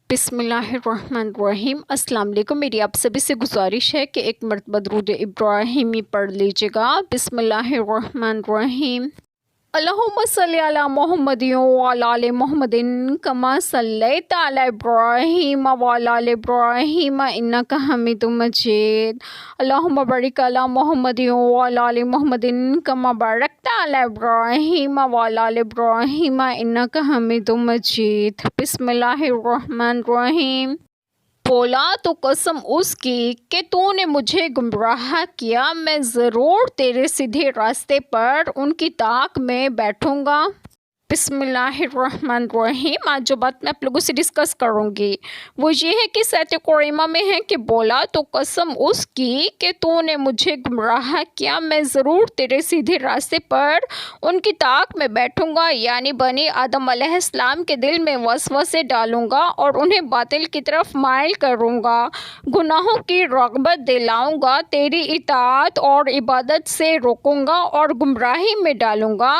بسم اللہ الرحمن الرحیم۔ السلام علیکم۔ میری آپ سبھی سے گزارش ہے کہ ایک مرتبہ درود ابراہیمی پڑھ لیجیے گا۔ بسم اللہ الرحمن الرحیم۔ اللہم صلی علی محمد وعلی آل محمد کما صلیت علی ابراہیم وعلی آل ابراہیم انک حمید مجید۔ اللہم بارک علی محمد وعلی آل محمد کما بارکت علی ابراہیم وعلی آل ابراہیم انک حمید مجید۔ بسم اللہ الرحمن الرحیم۔ بولا تو قسم اس کی کہ تو نے مجھے گمراہ کیا، میں ضرور تیرے سیدھے راستے پر ان کی طاق میں بیٹھوں گا۔ بسم اللہ الرحمن الرحیم۔ آج جو بات میں آپ لوگوں سے ڈسکس کروں گی وہ یہ ہے کہ آیت کریمہ میں ہے کہ بولا تو قسم اس کی کہ تو نے مجھے گمراہ کیا، میں ضرور تیرے سیدھے راستے پر ان کی طاق میں بیٹھوں گا، یعنی بنی آدم علیہ السلام کے دل میں وسوسے ڈالوں گا اور انہیں باطل کی طرف مائل کروں گا، گناہوں کی رغبت دلاؤں گا، تیری اطاعت اور عبادت سے روکوں گا اور گمراہی میں ڈالوں گا۔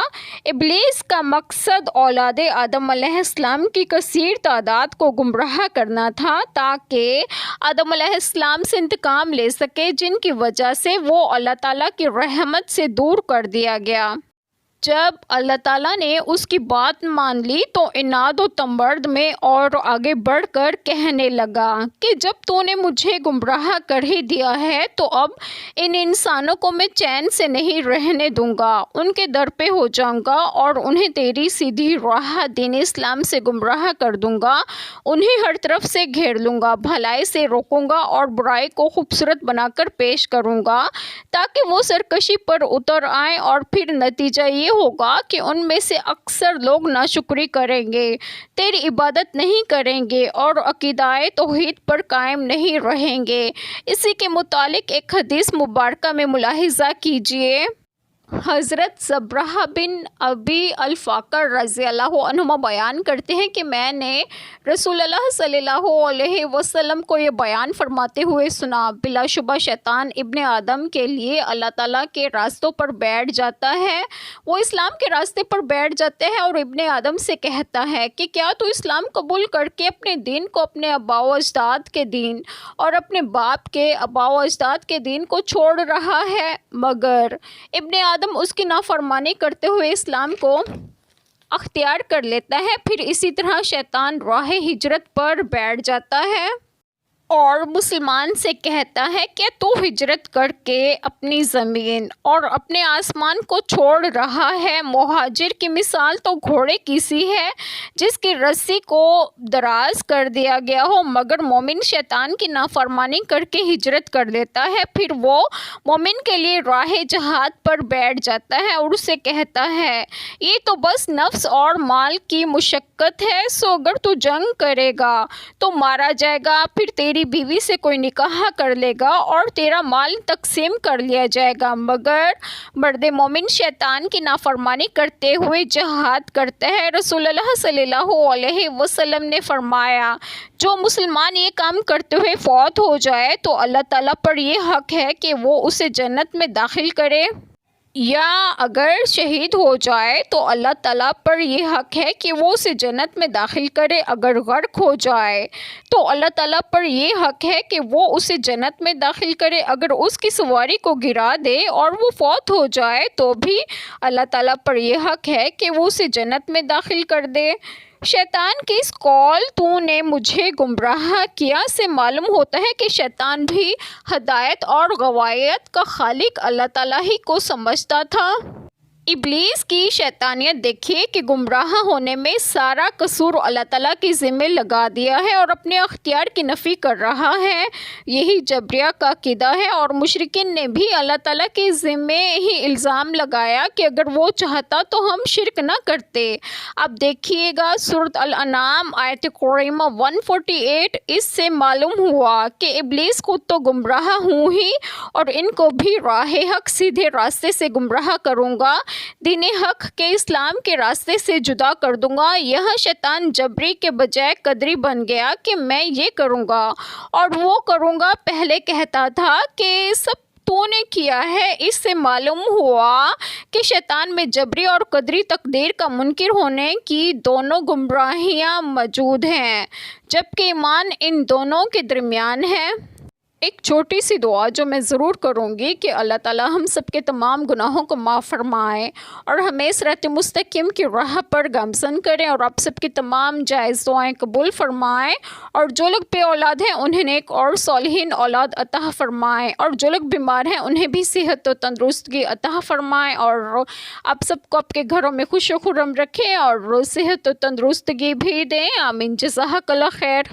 ابلیس کا مقصد اولاد آدم علیہ السلام کی کثیر تعداد کو گمراہ کرنا تھا تاکہ آدم علیہ السلام سے انتقام لے سکے، جن کی وجہ سے وہ اللہ تعالیٰ کی رحمت سے دور کر دیا گیا۔ جب اللہ تعالیٰ نے اس کی بات مان لی تو عناد و تمرد میں اور آگے بڑھ کر کہنے لگا کہ جب تو نے مجھے گمراہ کر ہی دیا ہے تو اب ان انسانوں کو میں چین سے نہیں رہنے دوں گا، ان کے در پہ ہو جاؤں گا اور انہیں تیری سیدھی راہ دین اسلام سے گمراہ کر دوں گا، انہیں ہر طرف سے گھیر لوں گا، بھلائی سے روکوں گا اور برائی کو خوبصورت بنا کر پیش کروں گا تاکہ وہ سرکشی پر اتر آئیں، اور پھر نتیجہ یہ ہوگا کہ ان میں سے اکثر لوگ ناشکری کریں گے، تیری عبادت نہیں کریں گے اور عقیدہ توحید پر قائم نہیں رہیں گے۔ اسی کے متعلق ایک حدیث مبارکہ میں ملاحظہ کیجیے۔ حضرت زبرہ بن ابی الفاقر رضی اللہ عنہما بیان کرتے ہیں کہ میں نے رسول اللہ صلی اللہ علیہ وسلم کو یہ بیان فرماتے ہوئے سنا، بلا شبہ شیطان ابن آدم کے لیے اللہ تعالیٰ کے راستوں پر بیٹھ جاتا ہے، وہ اسلام کے راستے پر بیٹھ جاتے ہیں اور ابن آدم سے کہتا ہے کہ کیا تو اسلام قبول کر کے اپنے دین کو، اپنے آباء و اجداد کے دین اور اپنے باپ کے آباء و اجداد کے دین کو چھوڑ رہا ہے؟ مگر ابن آدم اس کی نافرمانی کرتے ہوئے اسلام کو اختیار کر لیتا ہے، پھر اسی طرح شیطان راہ ہجرت پر بیٹھ جاتا ہے اور مسلمان سے کہتا ہے کہ تو ہجرت کر کے اپنی زمین اور اپنے آسمان کو چھوڑ رہا ہے۔ مہاجر کی مثال تو گھوڑے کی سی ہے جس کی رسی کو دراز کر دیا گیا ہو، مگر مومن شیطان کی نافرمانی کر کے ہجرت کر لیتا ہے، پھر وہ مومن کے لیے راہ جہاد پر بیٹھ جاتا ہے اور اسے کہتا ہے یہ تو بس نفس اور مال کی مشقت ہے، سو اگر تو جنگ کرے گا تو مارا جائے گا، پھر تیری بیوی سے کوئی نکاح کر لے گا اور تیرا مال تقسیم کر لیا جائے گا۔ مگر مرد مومن شیطان کی نافرمانی کرتے ہوئے جہاد کرتا ہے۔ رسول اللہ صلی اللہ علیہ وسلم نے فرمایا جو مسلمان یہ کام کرتے ہوئے فوت ہو جائے تو اللہ تعالیٰ پر یہ حق ہے کہ وہ اسے جنت میں داخل کرے، یا اگر شہید ہو جائے تو اللہ تعالیٰ پر یہ حق ہے کہ وہ اسے جنت میں داخل کرے، اگر غرق ہو جائے تو اللہ تعالیٰ پر یہ حق ہے کہ وہ اسے جنت میں داخل کرے، اگر اس کی سواری کو گرا دے اور وہ فوت ہو جائے تو بھی اللہ تعالیٰ پر یہ حق ہے کہ وہ اسے جنت میں داخل کر دے۔ شیطان کی اس قول تو نے مجھے گمراہ کیا سے معلوم ہوتا ہے کہ شیطان بھی ہدایت اور غوایت کا خالق اللہ تعالیٰ ہی کو سمجھتا تھا۔ ابلیس کی شیطانیت دیکھیے کہ گمراہ ہونے میں سارا قصور اللہ تعالیٰ کے ذمے لگا دیا ہے اور اپنے اختیار کی نفی کر رہا ہے، یہی جبریہ کا عقیدہ ہے، اور مشرکین نے بھی اللہ تعالیٰ کے ذمے ہی الزام لگایا کہ اگر وہ چاہتا تو ہم شرک نہ کرتے۔ اب دیکھیے گا سورۃ الانعام آیت کریمہ 148، اس سے معلوم ہوا کہ ابلیس کو تو گمراہ ہوں ہی اور ان کو بھی راہ حق سیدھے راستے سے گمراہ کروں گا، دین حق کے اسلام کے راستے سے جدا کر دوں گا۔ یہاں شیطان جبری کے بجائے قدری بن گیا کہ میں یہ کروں گا اور وہ کروں گا۔ پہلے کہتا تھا کہ سب تو نے کیا ہے، اس سے معلوم ہوا کہ شیطان میں جبری اور قدری تقدیر کا منکر ہونے کی دونوں گمراہیاں موجود ہیں، جبکہ ایمان ان دونوں کے درمیان ہے۔ ایک چھوٹی سی دعا جو میں ضرور کروں گی کہ اللہ تعالیٰ ہم سب کے تمام گناہوں کو معاف فرمائے اور ہمیں صراط مستقیم کی راہ پر گامزن کریں، اور آپ سب کی تمام جائز دعائیں قبول فرمائے، اور جو لوگ بے اولاد ہیں انہیں نیک اور صالحین اولاد عطا فرمائے، اور جو لوگ بیمار ہیں انہیں بھی صحت و تندرستگی عطا فرمائے، اور آپ سب کو آپ کے گھروں میں خوش و خرم رکھیں اور صحت و تندرستگی بھی دیں۔ آمین۔ جزاک اللہ خیر۔